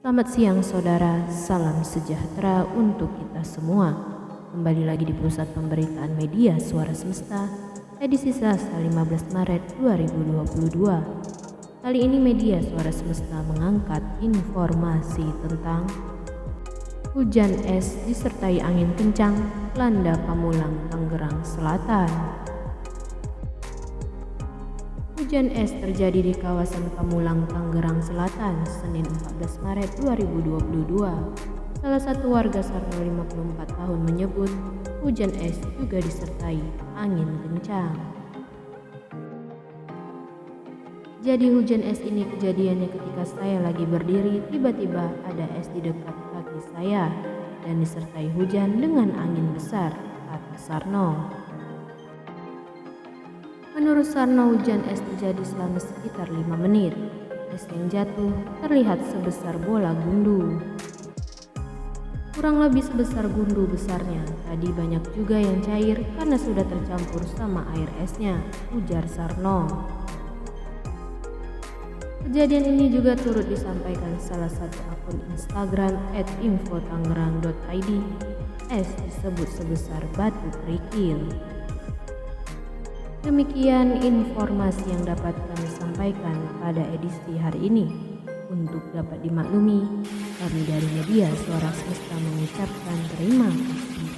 Selamat siang saudara, salam sejahtera untuk kita semua. Kembali lagi di Pusat Pemberitaan Media Suara Semesta, edisi Selasa 15 Maret 2022. Kali ini Media Suara Semesta mengangkat informasi tentang hujan es disertai angin kencang melanda Pamulang, Tangerang Selatan. Hujan es terjadi di kawasan Pamulang, Tangerang Selatan, Senin 14 Maret 2022. Salah satu warga Sarno 54 tahun menyebut hujan es juga disertai angin kencang. Jadi hujan es ini kejadiannya ketika saya lagi berdiri, tiba-tiba ada es di dekat kaki saya dan disertai hujan dengan angin besar, kata Sarno. Menurut Sarno, hujan es terjadi selama sekitar 5 menit. Es yang jatuh terlihat sebesar bola gundu. Kurang lebih sebesar gundu besarnya. Tadi banyak juga yang cair karena sudah tercampur sama air esnya, ujar Sarno. Kejadian ini juga turut disampaikan salah satu akun Instagram @info.tangerang.id. Es disebut sebesar batu kerikil. Demikian informasi yang dapat kami sampaikan pada edisi hari ini. Untuk dapat dimaklumi, kami dari Media Suara Semesta mengucapkan terima kasih.